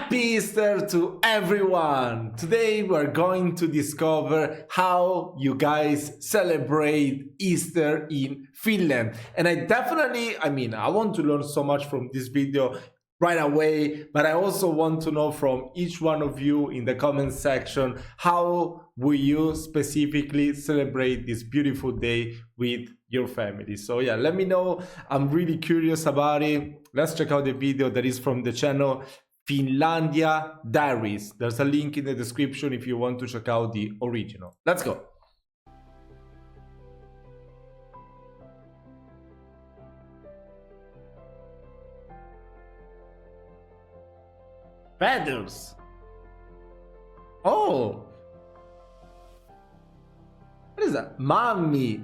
Happy Easter to everyone! Today we're going to discover how you guys celebrate Easter in Finland. And I want to learn so much from this video right away, but I also want to know from each one of you in the comment section, how will you specifically celebrate this beautiful day with your family? So yeah, let me know. I'm really curious about it. Let's check out the video that is from the channel Finlandia Diaries. There's a link in the description if you want to check out the original. Let's go. Feathers. Oh. What is that? Mämmi.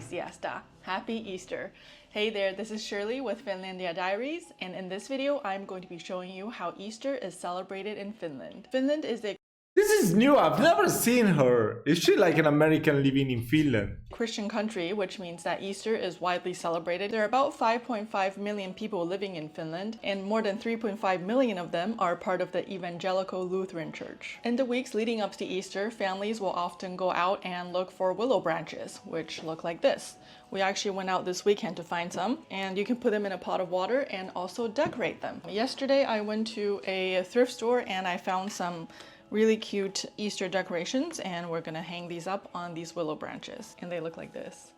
Siesta. Happy Easter. Hey there, this is Shirley with Finlandia Diaries, and in this video I'm going to be showing you how Easter is celebrated in Finland. Finland is a This is new. I've never seen her. Is she like an American living in Finland? Christian country, which means that Easter is widely celebrated. There are about 5.5 million people living in Finland, and more than 3.5 million of them are part of the Evangelical Lutheran Church. In the weeks leading up to Easter, families will often go out and look for willow branches, which look like this. We actually went out this weekend to find some, and you can put them in a pot of water and also decorate them. Yesterday I went to a thrift store and I found some really cute Easter decorations, and we're gonna hang these up on these willow branches, and they look like this.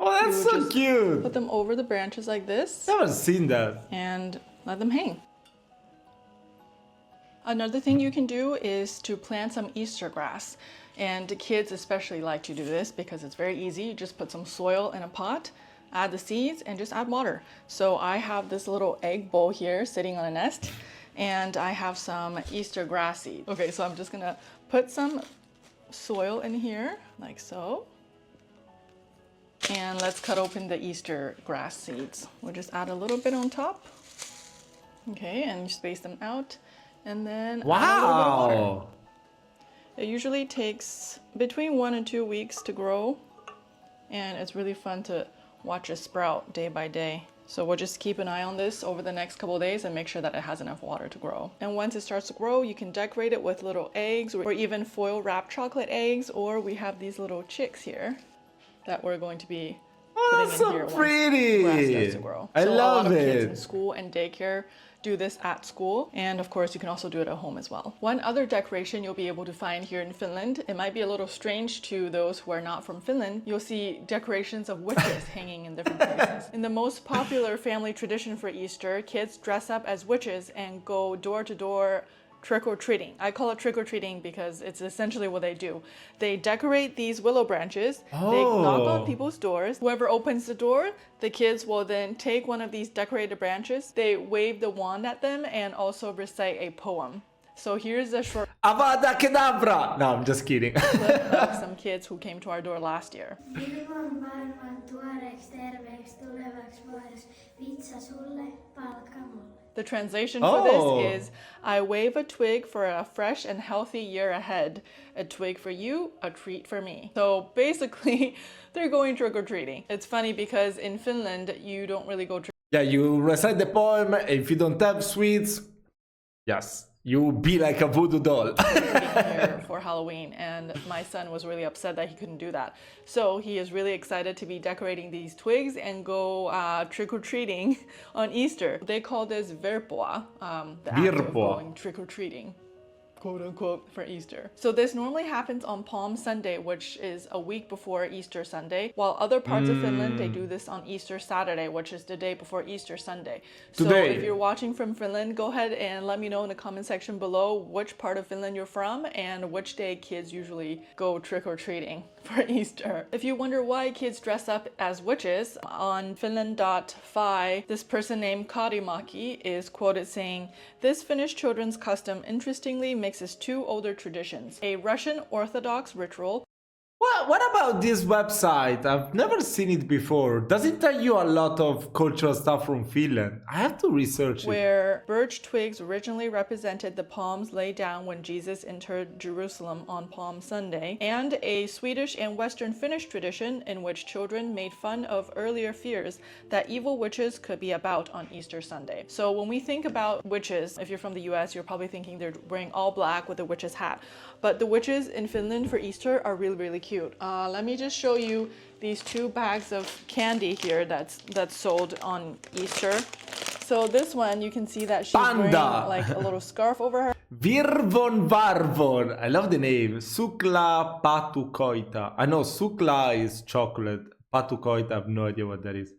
Oh, that's so cute. Put them over the branches like this. Never seen that. And let them hang. Another thing you can do is to plant some Easter grass, and kids especially like to do this because it's very easy. You just put some soil in a pot, add the seeds, and just add water. So I have this little egg bowl here sitting on a nest, and I have some Easter grass seeds. Okay, so I'm just gonna put some soil in here, like so. And let's cut open the Easter grass seeds. We'll just add a little bit on top. Okay, and space them out. And then add a little bit of water. It usually takes between 1 and 2 weeks to grow. And it's really fun to watch it sprout day by day. So we'll just keep an eye on this over the next couple of days and make sure that it has enough water to grow. And once it starts to grow, you can decorate it with little eggs or even foil wrapped chocolate eggs, or we have these little chicks here that we're going to be putting in here once the grass starts to grow. I love a lot of it. kids in school and daycare do this at school, and of course you can also do it at home as well. One other decoration you'll be able to find here in Finland, it might be a little strange to those who are not from Finland, you'll see decorations of witches hanging in different places. In the most popular family tradition for Easter, kids dress up as witches and go door to door trick-or-treating. I call it trick-or-treating because it's essentially what they do. They decorate these willow branches, they knock on people's doors. Whoever opens the door, the kids will then take one of these decorated branches, they wave the wand at them and also recite a poem. So here's a short Avada Kedavra! No, I'm just kidding. clip of some kids who came to our door last year. The translation for this is, I wave a twig for a fresh and healthy year ahead. A twig for you, a treat for me. So basically, they're going trick-or-treating. It's funny because in Finland, you don't really go Yeah, you recite the poem. If you don't have sweets, yes, you be like a voodoo doll. here for Halloween, and my son was really upset that he couldn't do that. So he is really excited to be decorating these twigs and go trick-or-treating on Easter. They call this verpoa, the act of going trick-or-treating, quote unquote, for Easter. So this normally happens on Palm Sunday, which is a week before Easter Sunday, while other parts of Finland, they do this on Easter Saturday, which is the day before Easter Sunday. So if you're watching from Finland, go ahead and let me know in the comment section below which part of Finland you're from and which day kids usually go trick-or-treating for Easter. If you wonder why kids dress up as witches, on Finland.fi, this person named Karimaki is quoted saying, "This Finnish children's custom interestingly mixes two older traditions, a Russian Orthodox ritual." what about this website? I've never seen it before. Does it tell you a lot of cultural stuff from Finland? I have to research it. Where birch twigs originally represented the palms laid down when Jesus entered Jerusalem on Palm Sunday, and a Swedish and Western Finnish tradition in which children made fun of earlier fears that evil witches could be about on Easter Sunday. So when we think about witches, if you're from the US, you're probably thinking they're wearing all black with a witch's hat. But the witches in Finland for Easter are really, really cute. Let me just show you these 2 bags of candy here that's sold on Easter. So this one, you can see that she's wearing like a little scarf over her. Virvon Varvon. I love the name. Sukla Patukoita. I know Sukla is chocolate. Patukoita, I have no idea what that is.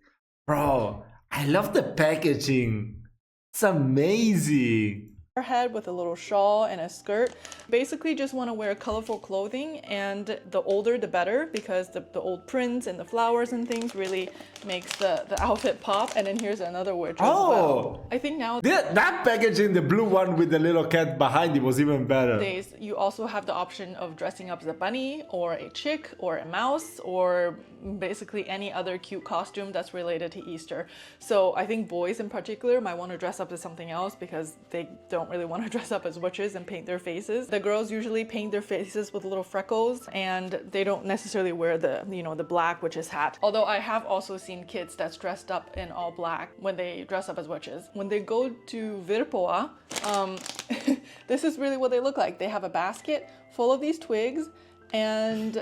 Bro, I love the packaging. It's amazing. Her head with a little shawl and a skirt. Basically just want to wear colorful clothing, and the older the better, because the old prints and the flowers and things really makes the outfit pop. And then here's another witch as well. I think now that packaging, the blue one with the little cat behind it, was even better. Nowadays, you also have the option of dressing up as a bunny or a chick or a mouse or basically any other cute costume that's related to Easter. So I think boys in particular might want to dress up as something else because they don't really want to dress up as witches and paint their faces. The girls usually paint their faces with little freckles, and they don't necessarily wear the black witch's hat. Although I have also seen kids that's dressed up in all black when they dress up as witches. When they go to Virpoa, this is really what they look like. They have a basket full of these twigs, and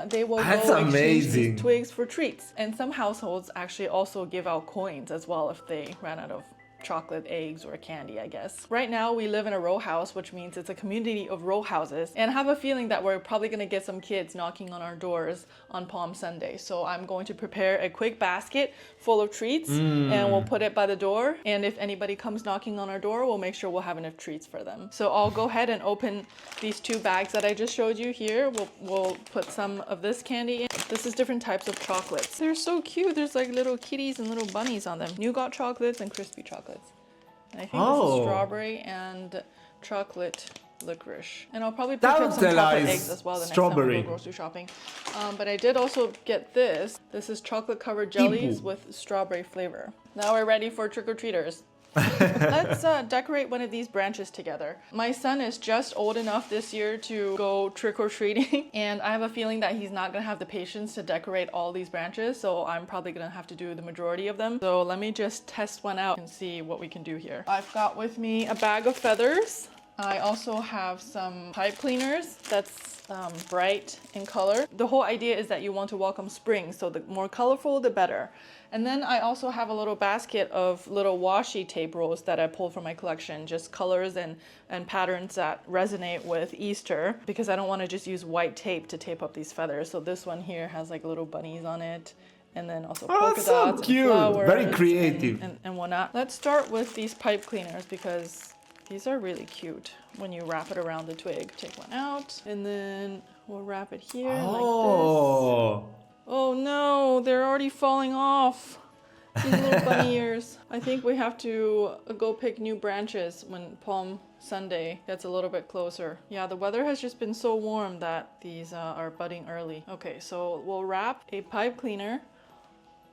they will go exchange these twigs for treats. And some households actually also give out coins as well if they ran out of chocolate, eggs, or candy, I guess. Right now we live in a row house, which means it's a community of row houses, and I have a feeling that we're probably gonna get some kids knocking on our doors on Palm Sunday. So I'm going to prepare a quick basket full of treats and we'll put it by the door, and if anybody comes knocking on our door, we'll make sure we'll have enough treats for them. So I'll go ahead and open these 2 bags that I just showed you here. We'll put some of this candy in. This is different types of chocolates. They're so cute. There's like little kitties and little bunnies on them. Nougat chocolates and crispy chocolates. And I think this is strawberry and chocolate licorice. And I'll probably pick up some chocolate eggs as well the next time we go grocery shopping. But I did also get this. This is chocolate covered jellies with strawberry flavor. Now we're ready for trick-or-treaters. Let's decorate one of these branches together. My son is just old enough this year to go trick-or-treating, and I have a feeling that he's not gonna have the patience to decorate all these branches, so I'm probably gonna have to do the majority of them. So let me just test one out and see what we can do here. I've got with me a bag of feathers. I also have some pipe cleaners that's bright in color. The whole idea is that you want to welcome spring, so the more colorful, the better. And then I also have a little basket of little washi tape rolls that I pulled from my collection, just colors and patterns that resonate with Easter, because I don't want to just use white tape to tape up these feathers. So this one here has like little bunnies on it, and then also polka dots and flowers. Very creative. And whatnot. Let's start with these pipe cleaners because these are really cute when you wrap it around the twig. Take one out, and then we'll wrap it here like this. Oh no, they're already falling off. These little bunny ears. I think we have to go pick new branches when Palm Sunday gets a little bit closer. Yeah, the weather has just been so warm that these are budding early. Okay, so we'll wrap a pipe cleaner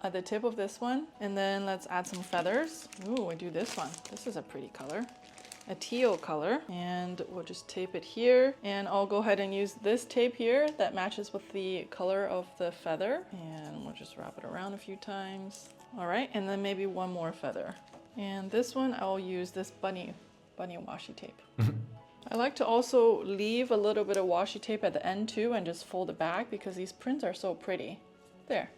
at the tip of this one, and then let's add some feathers. Ooh, we do this one. This is a pretty color. A teal color, and we'll just tape it here, and I'll go ahead and use this tape here that matches with the color of the feather, and we'll just wrap it around a few times. All right, and then maybe one more feather, and this one I'll use this bunny washi tape. I like to also leave a little bit of washi tape at the end too and just fold it back because these prints are so pretty. There.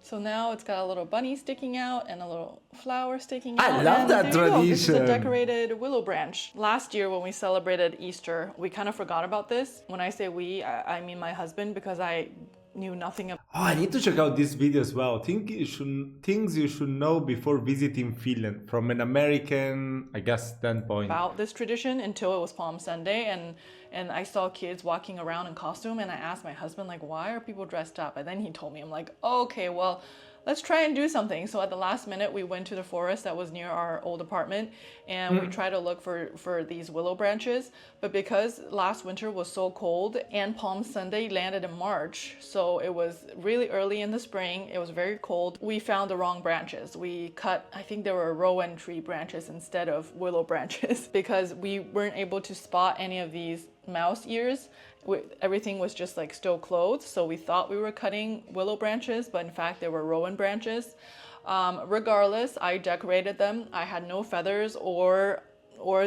So now it's got a little bunny sticking out and a little flower sticking out. I love that tradition. This is a decorated willow branch. Last year when we celebrated Easter, we kind of forgot about this. When I say we, I mean my husband, because I knew nothing about. Oh, I need to check out this video as well. Things you should know before visiting Finland from an American, I guess, standpoint. About this tradition until it was Palm Sunday, and I saw kids walking around in costume, and I asked my husband, like, why are people dressed up? And then he told me, I'm like, okay, well, let's try and do something. So at the last minute, we went to the forest that was near our old apartment, and we tried to look for these willow branches. But because last winter was so cold and Palm Sunday landed in March, so it was really early in the spring, it was very cold, we found the wrong branches. We cut, I think there were rowan tree branches instead of willow branches because we weren't able to spot any of these mouse ears. Everything was just like still clothed, so we thought we were cutting willow branches, but in fact they were rowan branches. Regardless, I decorated them. I had no feathers or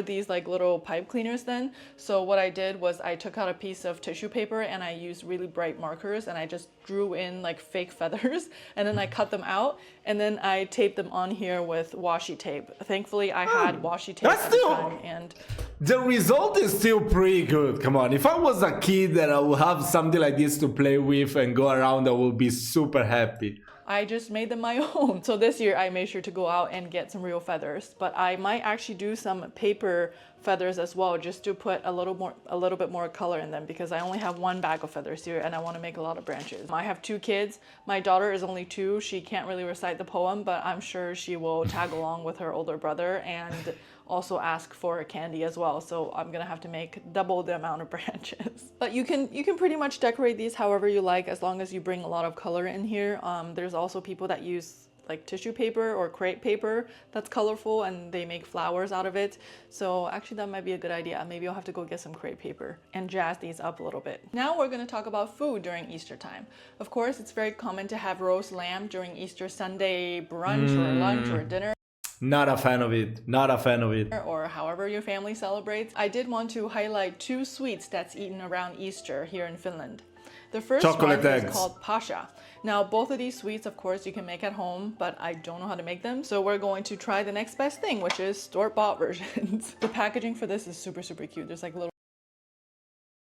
these like little pipe cleaners then. So what I did was I took out a piece of tissue paper and I used really bright markers and I just drew in like fake feathers and then I cut them out and then I taped them on here with washi tape. Thankfully I had washi tape at the time, and the result is still pretty good. Come on, if I was a kid and I would have something like this to play with and go around, I would be super happy. I just made them my own. So this year I made sure to go out and get some real feathers, but I might actually do some paper feathers as well, just to put a little bit more color in them, because I only have one bag of feathers here and I want to make a lot of branches. I have 2 kids. My daughter is only 2. She can't really recite the poem, but I'm sure she will tag along with her older brother and also ask for a candy as well. So I'm gonna have to make double the amount of branches. But you can pretty much decorate these however you like, as long as you bring a lot of color in here. There's also people that use like tissue paper or crepe paper that's colorful and they make flowers out of it. So actually that might be a good idea. Maybe I'll have to go get some crepe paper and jazz these up a little bit. Now we're going to talk about food during Easter time. Of course, it's very common to have roast lamb during Easter Sunday brunch or lunch or dinner. Not a fan of it. Not a fan of it. Or however your family celebrates. I did want to highlight 2 sweets that's eaten around Easter here in Finland. The first one is called Pasha. Now, both of these sweets, of course, you can make at home, but I don't know how to make them. So we're going to try the next best thing, which is store-bought versions. The packaging for this is super, super cute. There's like little...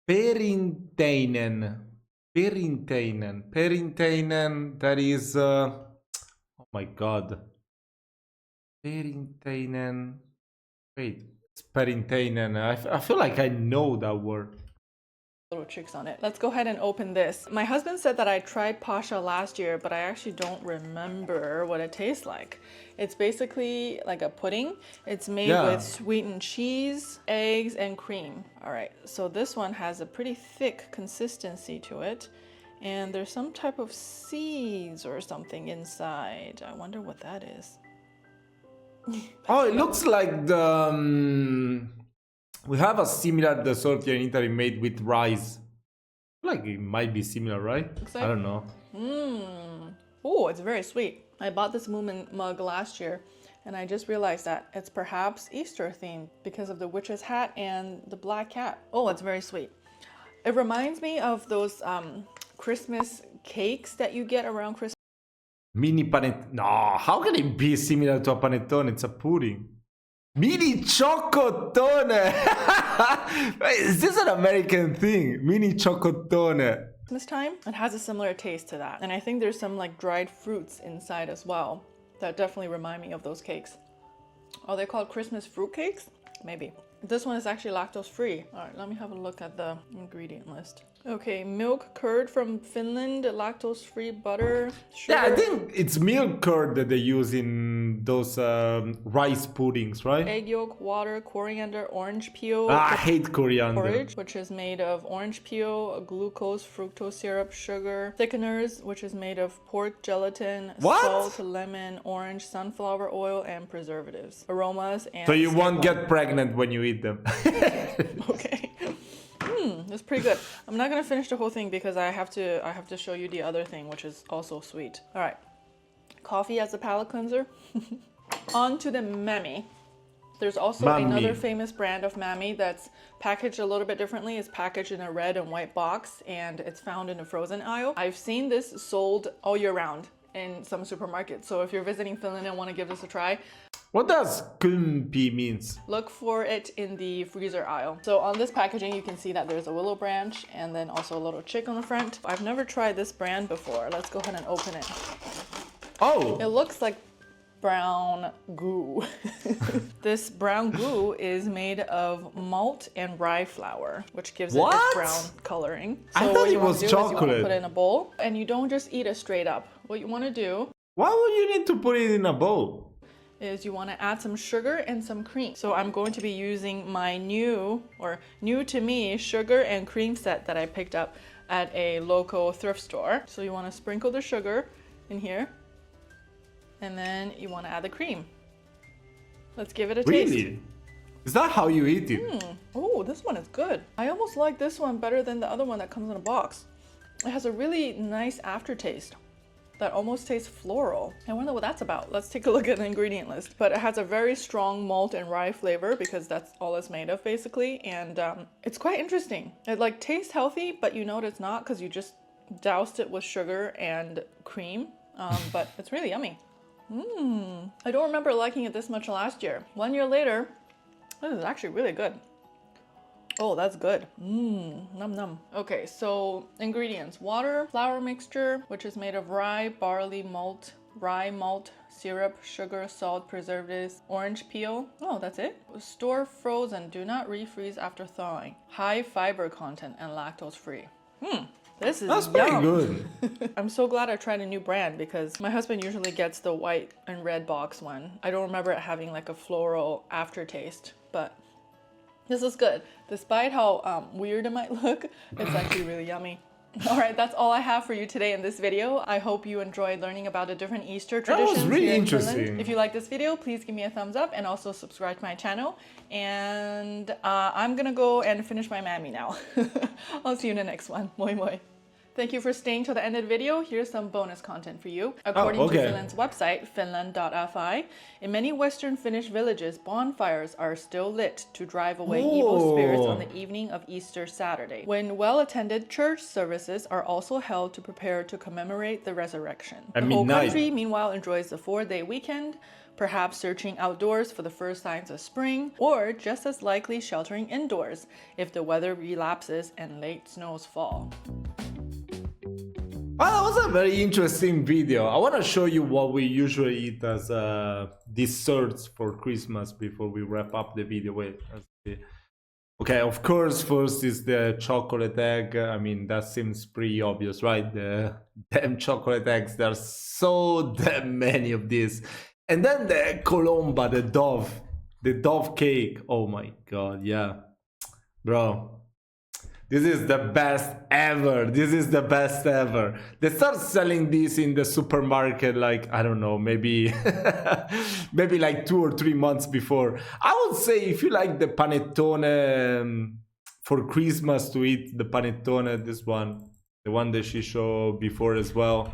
Perinteinen. Perinteinen, that is... oh my god. Perinteinen. Wait, it's Perinteinen. I feel like I know that word. Little tricks on it. Let's go ahead and open this. My husband said that I tried Pasha last year, but I actually don't remember what it tastes like. It's basically like a pudding. It's made with sweetened cheese, eggs, and cream. All right, so this one has a pretty thick consistency to it, and there's some type of seeds or something inside. I wonder what that is. Oh, it looks like the... we have a similar dessert here in Italy made with rice. I feel like it might be similar, right? I don't know. Oh, it's very sweet. I bought this mug last year and I just realized that it's perhaps Easter themed because of the witch's hat and the black cat. Oh, it's very sweet. It reminds me of those Christmas cakes that you get around Christmas. Mini panettone. No, how can it be similar to a panettone? It's a pudding. Mini chocotone. Is this an American thing? Mini chocotone. Christmas time, it has a similar taste to that. And I think there's some like dried fruits inside as well that definitely remind me of those cakes. Are they called Christmas fruit cakes? Maybe. This one is actually lactose free. All right, let me have a look at the ingredient list. Okay, milk curd from Finland, lactose free butter, sugar. Yeah, I think it's milk curd that they use in those rice puddings, right? Egg yolk, water, coriander, orange peel. I hate coriander. Porridge, which is made of orange peel, glucose, fructose syrup, sugar. Thickeners, which is made of pork gelatin, salt, lemon, orange, sunflower oil, and preservatives. Aromas and... So you won't get pregnant when you eat them. Okay. It's pretty good. I'm not gonna finish the whole thing because I have to show you the other thing, which is also sweet. All right, coffee as a palate cleanser. On to the Mämmi. There's also another famous brand of Mämmi that's packaged a little bit differently. It's packaged in a red and white box and it's found in the frozen aisle. I've seen this sold all year round in some supermarkets. So if you're visiting Finland and want to give this a try, what does kumpi means? look for it in the freezer aisle. So on this packaging, you can see that there's a willow branch and then also a little chick on the front. I've never tried this brand before. Let's go ahead and open it. Oh! It looks like brown goo. This brown goo is made of malt and rye flour, which gives it its brown coloring. So I thought it was chocolate. You want to put it in a bowl and you don't just eat it straight up. What you want to do Why would you need to put it in a bowl? Is you want to add some sugar and some cream. So I'm going to be using my new to me sugar and cream set that I picked up at a local thrift store. So you want to sprinkle the sugar in here, and then you want to add the cream. Let's give it a taste. Really? Is that how you eat it? Oh, this one is good. I almost like this one better than the other one that comes in a box. It has a really nice aftertaste that almost tastes floral. I wonder what that's about. Let's take a look at the ingredient list. But it has a very strong malt and rye flavor because that's all it's made of basically. And it's quite interesting. It like tastes healthy, but you know it's not because you just doused it with sugar and cream. But it's really yummy. I don't remember liking it this much last year. 1 year later, this is actually really good. Oh, that's good. Num num. Okay, so ingredients: water, flour mixture, which is made of rye, barley malt, rye malt, syrup, sugar, salt, preservatives, orange peel. Oh, that's it. Store frozen. Do not refreeze after thawing. High fiber content and lactose free. This is That's pretty yum. good. I'm so glad I tried a new brand because my husband usually gets the white and red box one. I don't remember it having like a floral aftertaste, but this is good. Despite how weird it might look, it's actually really yummy. All right, that's all I have for you today in this video. I hope you enjoyed learning about the different Easter traditions. That was really here in interesting. Finland. If you like this video, please give me a thumbs up and also subscribe to my channel. And I'm gonna go and finish my Mämmi now. I'll see you in the next one. Moi moi. Thank you for staying till the end of the video. Here's some bonus content for you. According to Finland's website, finland.fi, in many Western Finnish villages, bonfires are still lit to drive away evil spirits on the evening of Easter Saturday, when well-attended church services are also held to prepare to commemorate the resurrection. The whole country, meanwhile, enjoys the 4-day weekend, perhaps searching outdoors for the first signs of spring, or just as likely sheltering indoors if the weather relapses and late snows fall. Well, that was a very interesting video. I want to show you what we usually eat as desserts for Christmas before we wrap up the video. Wait, let's see. Okay, of course, first is the chocolate egg. I mean, that seems pretty obvious, right? The damn chocolate eggs. There's so damn many of these. And then the colomba, the dove cake. Oh my god, yeah. Bro. This is the best ever. This is the best ever. They start selling this in the supermarket like, I don't know, maybe maybe like 2 or 3 months before. I would say if you like the panettone for Christmas to eat the panettone, this one, the one that she showed before as well.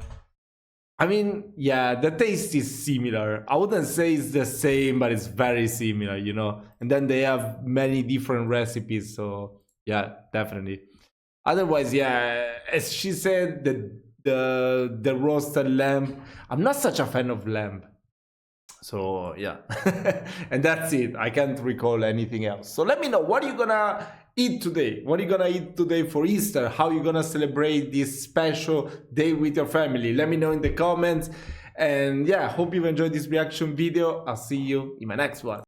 I mean, yeah, the taste is similar. I wouldn't say it's the same, but it's very similar, you know. And then they have many different recipes, so yeah, definitely. Otherwise, yeah, as she said, the roasted lamb. I'm not such a fan of lamb. So yeah. And that's it. I can't recall anything else. So let me know, what are you gonna eat today? What are you gonna eat today for Easter? How are you gonna celebrate this special day with your family? Let me know in the comments. And yeah, hope you enjoyed this reaction video. I'll see you in my next one.